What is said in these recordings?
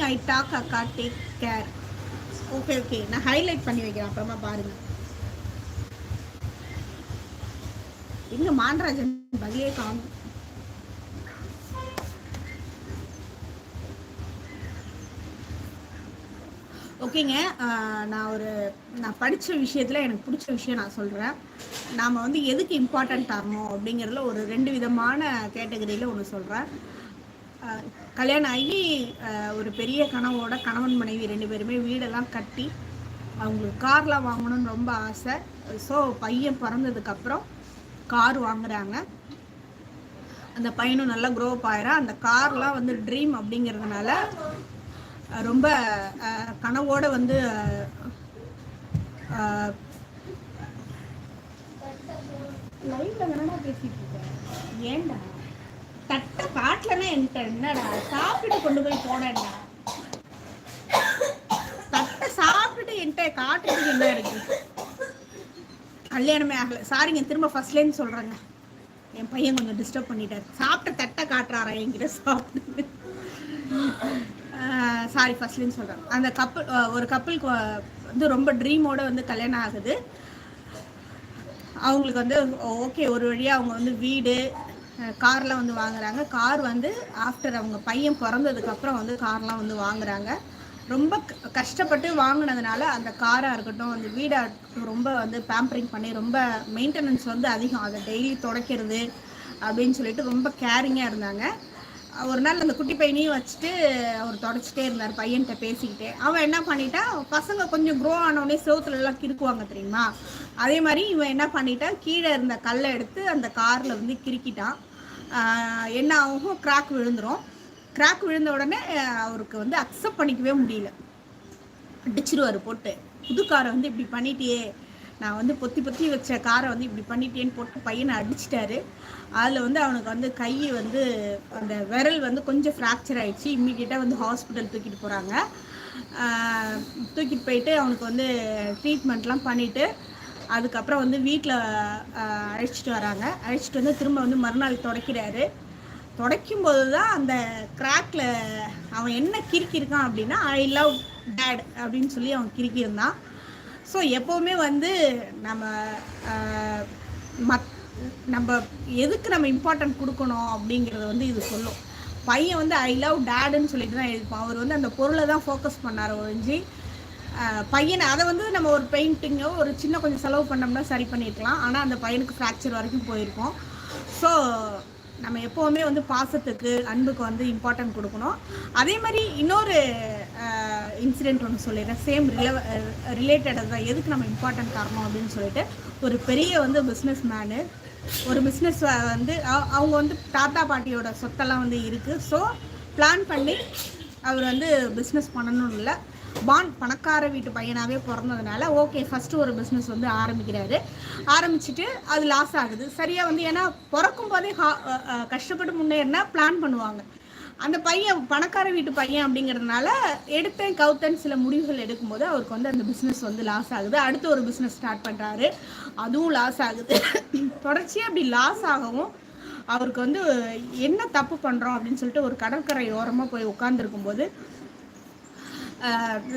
Thing I talk அக்கா, take care. Okay okay, நான் highlight பண்ணி வைக்கிறேன், அப்புறமா பாருங்க. எங்க மாண்டராஜன் பதிலே காணும். ஓகேங்க. நான் படித்த விஷயத்தில் எனக்கு பிடிச்ச விஷயம் நான் சொல்கிறேன். நாம் வந்து எதுக்கு இம்பார்ட்டன்ட் தரணும் அப்படிங்கிறதுல ஒரு 2 விதமான கேட்டகரியில் ஒன்று சொல்கிறேன். கல்யாணம் ஆகி ஒரு பெரிய கனவோட கணவன் மனைவி 2 பேருமே வீடெல்லாம் கட்டி அவங்களுக்கு கார்லாம் வாங்கணும்னு ரொம்ப ஆசை. ஸோ பையன் பிறந்ததுக்கப்புறம் கார் வாங்குறாங்க. அந்த பையனும் நல்லா க்ரோ அப் ஆயிடும். அந்த கார்லாம் வந்து ட்ரீம் அப்படிங்கிறதுனால ரொம்ப கனவோட வந்து லைவ்ல வேணா பேசிட்டு இருக்கேன். ஏன்டா தட்டை காட்டலன்னா என்கிட்ட என்னடா சாப்பிட்டு கொண்டு போய் போனேன்டா. தட்டை சாப்பிட்டுட்டு என்கிட்ட காட்டுறதுக்கு என்ன இருக்கு? கல்யாணமே ஆகலை. சாரிங்க, திரும்ப ஃபர்ஸ்ட்லேருந்து சொல்கிறேங்க. என் பையன் கொஞ்சம் டிஸ்டர்ப் பண்ணிட்டார். சாப்பிட்ட தட்டை காட்டுறாரா என்கிட்ட சாப்பிட்டு. சாரி, ஃபர்ஸ்ட்லேருந்து சொல்கிறேன். அந்த ஒரு கப்பலுக்கு வந்து ரொம்ப ட்ரீமோட வந்து கல்யாணம் ஆகுது. அவங்களுக்கு வந்து ஓகே, ஒரு வழியாக அவங்க வந்து வீடு கார்லாம் வந்து வாங்குறாங்க. கார் வந்து ஆஃப்டர் அவங்க பையன் பிறந்ததுக்கப்புறம் வந்து கார்லாம் வந்து வாங்குறாங்க. ரொம்ப கஷ்டப்பட்டு வாங்கினதுனால அந்த காராக இருக்கட்டும், அந்த வீடாக இருக்கட்டும், ரொம்ப வந்து பேம்பரிங் பண்ணி ரொம்ப மெயின்டெனன்ஸ் வந்து அதிகம். அதை டெய்லி துடைக்கிறது அப்படின்னு சொல்லிட்டு ரொம்ப கேரிங்காக இருந்தாங்க. ஒரு நாள் அந்த குட்டி பையனையும் வச்சுட்டு அவர் தொடச்சிட்டே இருந்தார், பையன்கிட்ட பேசிக்கிட்டே. அவன் என்ன பண்ணிட்டான், பசங்க கொஞ்சம் க்ரோ ஆனோடனே செவுத்துலலாம் கிறுக்குவாங்க தெரியுமா, அதே மாதிரி இவன் என்ன பண்ணிட்டான், கீழே இருந்த கல்லை எடுத்து அந்த காரில் வந்து கிறுக்கிட்டான். என்ன ஆகும், கிராக் விழுந்துடும். கிராக் விழுந்த உடனே அவருக்கு வந்து அக்செப்ட் பண்ணிக்கவே முடியல. அடிச்சிருவார் போட்டு. புது காரை வந்து இப்படி பண்ணிட்டியே, நான் வந்து பொத்தி வச்ச காரை வந்து இப்படி பண்ணிட்டேன்னு போட்டு பையனை அடிச்சிட்டாரு. அதில் வந்து அவனுக்கு வந்து கை வந்து அந்த விரல் வந்து கொஞ்சம் ஃப்ராக்சர் ஆகிடுச்சு. இம்மீடியட்டாக வந்து ஹாஸ்பிட்டல் தூக்கிட்டு போகிறாங்க. தூக்கிட்டு போயிட்டு அவனுக்கு வந்து ட்ரீட்மெண்ட்லாம் பண்ணிவிட்டு அதுக்கப்புறம் வந்து வீட்டில் அழைச்சிட்டு வராங்க. அழைச்சிட்டு வந்து திரும்ப வந்து மறுநாள் துடைக்கிறாரு. துடைக்கும்போது தான் அந்த கிராக்கில் அவன் என்ன கிறுக்கியிருக்கான் அப்படின்னா, ஐ லவ் டேட் அப்படின்னு சொல்லி அவன் கிறுக்கியிருந்தான். ஸோ எப்போவுமே வந்து நம்ம எதுக்கு நம்ம இம்பார்ட்டன்ட் கொடுக்கணும் அப்படிங்கிறத வந்து இது சொல்லும். பையன் வந்து ஐ லவ் டேடுன்னு சொல்லிட்டு தான் எழுதிப்பான். அவர் வந்து அந்த பொருளை தான் ஃபோக்கஸ் பண்ணார் ஒழிஞ்சு பையனை அதை வந்து நம்ம ஒரு பெயிண்டிங்கோ ஒரு சின்ன கொஞ்சம் செலவு பண்ணோம்னா சரி பண்ணியிருக்கலாம். ஆனால் அந்த பையனுக்கு ஃப்ராக்சர் வரைக்கும் போயிருக்கோம். ஸோ நம்ம எப்போவுமே வந்து பாசத்துக்கு அன்புக்கு வந்து இம்பார்ட்டன்ட் கொடுக்கணும். அதே மாதிரி இன்னொரு இன்சிடெண்ட் ஒன்று சொல்லிடுறேன், சேம் ரிலேட்டடாக தான். எதுக்கு நம்ம இம்பார்ட்டன்ட் தரணும் அப்படின்னு சொல்லிட்டு, ஒரு பெரிய வந்து பிஸ்னஸ் மேனு, ஒரு பிஸ்னஸ் வந்து அவங்க வந்து தாத்தா பாட்டியோட சொத்தெல்லாம் வந்து இருக்குது. ஸோ பிளான் பண்ணி அவர் வந்து பிஸ்னஸ் பண்ணணும்னு இல்லை, பணக்கார வீட்டு பையனாகவே பிறந்ததுனால ஓகே ஃபஸ்ட்டு ஒரு பிஸ்னஸ் வந்து ஆரம்பிச்சுட்டு அது லாஸ் ஆகுது. சரியாக வந்து ஏன்னா பிறக்கும் போதே கஷ்டப்பட்டு முன்னேறினா பிளான் பண்ணுவாங்க. அந்த பையன் பணக்கார வீட்டு பையன் அப்படிங்கிறதுனால எடுத்தேன் கவுத்தேன்னு சில முடிவுகள் எடுக்கும்போது அவருக்கு வந்து அந்த பிஸ்னஸ் வந்து லாஸ் ஆகுது. அடுத்து ஒரு பிஸ்னஸ் ஸ்டார்ட் பண்ணுறாரு, அதுவும் லாஸ் ஆகுது. தொடர்ச்சியாக அப்படி லாஸ் ஆகவும் அவருக்கு வந்து என்ன தப்பு பண்ணுறோம் அப்படின்னு சொல்லிட்டு ஒரு கடற்கரை ஓரமாக போய் உட்காந்துருக்கும்போது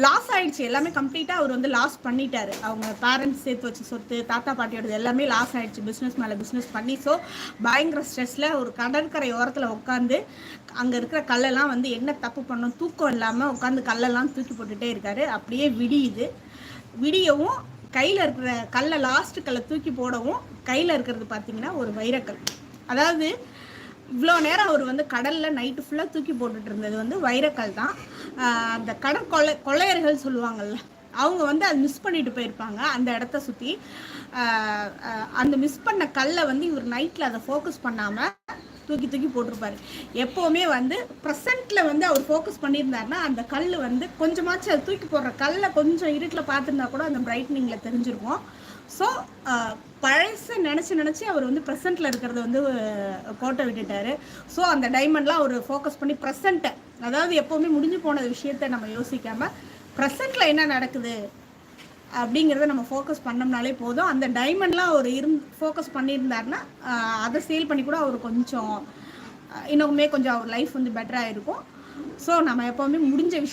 லாஸ் ஆகிடுச்சு. எல்லாமே கம்ப்ளீட்டாக அவர் வந்து லாஸ் பண்ணிட்டார். அவங்க பேரண்ட்ஸ் சேர்த்து வச்ச சொத்து, தாத்தா பாட்டியோடது எல்லாமே லாஸ் ஆகிடுச்சு பிஸ்னஸ் மேலே பிஸ்னஸ் பண்ணி. ஸோ பயங்கர ஸ்ட்ரெஸ்ஸில் ஒரு கடற்கரை ஓரத்தில் உட்காந்து அங்கே இருக்கிற கல்லெல்லாம் வந்து என்ன தப்பு பண்ணோம், தூக்கம் இல்லாமல் உட்காந்து கல்லெல்லாம் தூக்கி போட்டுகிட்டே இருக்காரு. அப்படியே விடியவும் கையில் இருக்கிற கல்லை லாஸ்ட்டு கல்லை தூக்கி போடவும் கையில் இருக்கிறது பார்த்திங்கன்னா ஒரு வைரக்கல். அதாவது இவ்வளோ நேரம் அவர் வந்து கடலில் நைட்டு ஃபுல்லாக தூக்கி போட்டுட்டு இருந்தது வந்து வைரக்கல் தான். அந்த கொள்ளையர்கள் சொல்லுவாங்கள்ல, அவங்க வந்து அது மிஸ் பண்ணிட்டு போயிருப்பாங்க அந்த இடத்த சுற்றி. அந்த மிஸ் பண்ண கல்லை வந்து இவர் நைட்டில் அதை ஃபோக்கஸ் பண்ணாமல் தூக்கி போட்டிருப்பாரு. எப்போவுமே வந்து ப்ரெசண்ட்டில் வந்து அவர் ஃபோக்கஸ் பண்ணியிருந்தாருன்னா அந்த கல் வந்து கொஞ்சமாச்சும் அது தூக்கி போடுற கல்லை கொஞ்சம் இருட்டில் பார்த்துருந்தா கூட அந்த பிரைட்னிங்கில் தெரிஞ்சிருக்கும். ஸோ பழசை நினச்சி அவர் வந்து ப்ரெசண்ட்டில் இருக்கிறத வந்து கோட்டை விட்டுட்டார். ஸோ அந்த டைமண்ட்லாம் அவர் ஃபோக்கஸ் பண்ணி ப்ரெசண்ட்டை, அதாவது எப்போவுமே முடிஞ்சு போன விஷயத்தை நம்ம யோசிக்காமல் ப்ரெசண்ட்டில் என்ன நடக்குது அப்படிங்கிறத நம்ம ஃபோக்கஸ் பண்ணோம்னாலே போதும். அந்த டைமண்ட்லாம் அவர் ஃபோக்கஸ் பண்ணியிருந்தாருன்னா அதை சேல் பண்ணி கூட அவர் கொஞ்சம் இன்னுமே கொஞ்சம் அவர் லைஃப் வந்து பெட்டராக இருக்கும். ஸோ நம்ம எப்போவுமே முடிஞ்ச விஷயம்